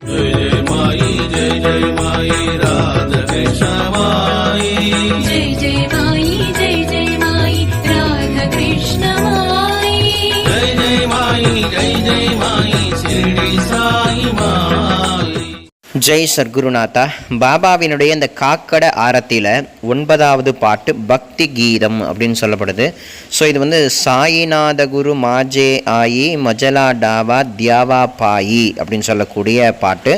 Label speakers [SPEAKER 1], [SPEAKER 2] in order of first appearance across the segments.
[SPEAKER 1] जय जय माई राधा कृष्ण माई
[SPEAKER 2] जय जय माई राधा कृष्ण माई
[SPEAKER 1] जय माई शिरडी साई माई.
[SPEAKER 3] ஜெய் சர்க்குருநாதா. பாபாவினுடைய இந்த காக்கட ஆரத்தியில் 9வது பாட்டு பக்தி கீதம் அப்படின்னு சொல்லப்படுது. ஸோ இது வந்து சாயிநாத குரு மாஜே ஆயி மஜலா டாவா தியாவா பாயி அப்படின்னு சொல்லக்கூடிய பாட்டு.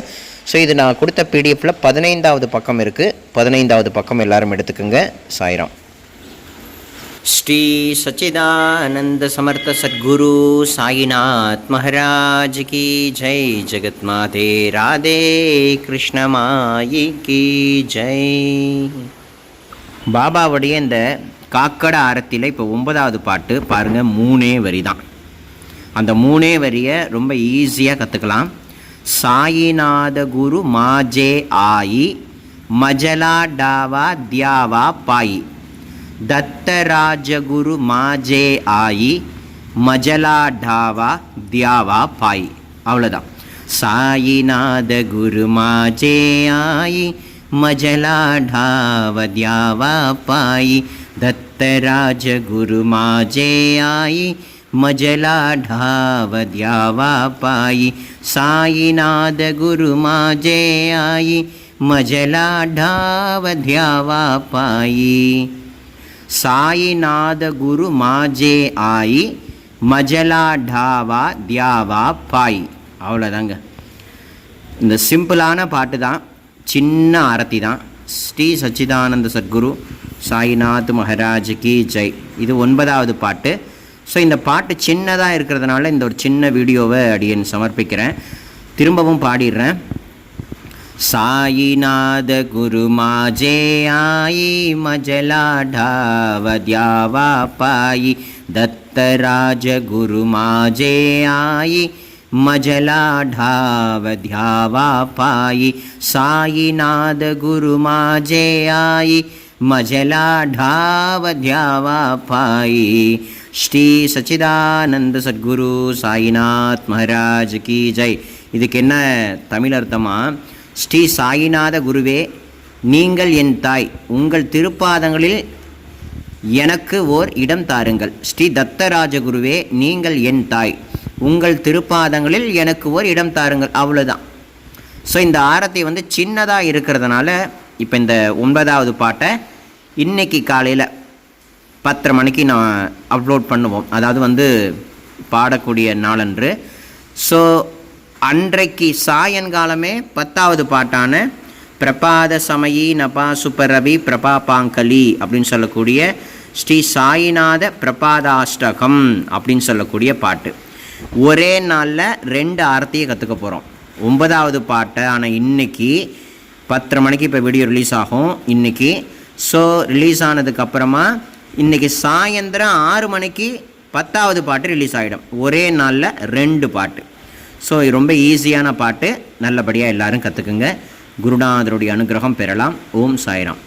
[SPEAKER 3] ஸோ இது நான் கொடுத்த பிடிஎஃப்பில் 15வது பக்கம் இருக்குது. 15வது பக்கம் எல்லாரும் எடுத்துக்கோங்க. சாய்ராம். ஸ்ரீ சச்சிதானந்த சமர்த்த சத்குரு சாயிநாத் மகாராஜ் கி ஜெய். ஜெகத் மாதே ராதே கிருஷ்ண மாயி கி ஜெய். பாபாவுடைய இந்த காக்கட ஆரத்தியில் இப்போ 9வது பாட்டு பாருங்கள். 3 வரி தான். அந்த 3 வரியை ரொம்ப ஈஸியாக கற்றுக்கலாம். சாயிநாத குரு மாஜே ஆயி மஜலா டாவா தியாவா பாயி. दत्तराजगुरु माजे आई मजला ढावा द्यावा पाई. अवलदान. साईनाथ गुरु माजे आई मजला ढावा द्यावा पाई. दत्तराज गुरु माजे आई मजला ढावा द्यावा पाई. साईनाथ गुरु माजे आई मजला ढावा द्यावा पाई. சாயிநாத குரு மாஜே ஆயி மஜலா டாவா தியாவா பாய். அவ்வளோதாங்க. இந்த சிம்பிளான பாட்டு தான், சின்ன ஆரத்தி தான். ஸ்ரீ சச்சிதானந்த சத்குரு சாயிநாத் மகாராஜ் கி ஜெய். இது 9வது பாட்டு. ஸோ இந்த பாட்டு சின்னதாக இருக்கிறதுனால இந்த ஒரு சின்ன வீடியோவை அடியேன் சமர்ப்பிக்கிறேன். திரும்பவும் பாடிடுறேன். साईनाथ गुरु माजे आई मजला ढावा द्यावा पाई. दत्तराज गुरु माजे आई मजला ढावा द्यावा पाई. साईनाथ गुरु माजे आई मजला ढावा द्यावा पाई. श्री सच्चिदानंद सद्गुरु साईनाथ महाराज की जय. இதுக்கு என்ன தமிழ் அர்த்தமா? ஸ்ரீ சாயிநாத குருவே, நீங்கள் என் தாய், உங்கள் திருப்பாதங்களில் எனக்கு ஓர் இடம் தாருங்கள். ஸ்ரீ தத்தராஜ குருவே, நீங்கள் என் தாய், உங்கள் திருப்பாதங்களில் எனக்கு ஓர் இடம் தாருங்கள். அவ்வளோதான். ஸோ இந்த ஆரத்தி வந்து சின்னதாக இருக்கிறதுனால இப்போ இந்த 9வது பாட்டை இன்றைக்கி காலையில் 10:30 மணிக்கு நான் அப்லோட் பண்ணுவோம். அதாவது வந்து பாடக்கூடிய நாளன்று. ஸோ அன்றைக்கு சாயங்காலமே 10வது பாட்டான பிரபாத சமயி நபா சுப்பரவி பிரபா பாங்கலி அப்படின்னு சொல்லக்கூடிய ஸ்ரீ சாயிநாத பிரபாதாஷ்டகம் அப்படின்னு சொல்லக்கூடிய பாட்டு. ஒரே நாளில் 2 ஆரத்தியை கற்றுக்க போகிறோம். 9வது பாட்டை ஆனால் இன்றைக்கி 10:30 மணிக்கு இப்போ வீடியோ ரிலீஸ் ஆகும் இன்றைக்கி. ஸோ ரிலீஸ் ஆனதுக்கப்புறமா இன்றைக்கி சாயந்தரம் 6 மணிக்கு 10வது பாட்டு ரிலீஸ் ஆகிடும். ஒரே நாளில் 2 பாட்டு. ஸோ இது ரொம்ப ஈஸியான பாட்டு. நல்லபடியாக எல்லோரும் கற்றுக்குங்க. குருநாதருடைய அனுகிரகம் பெறலாம். ஓம் சாய்ராம்.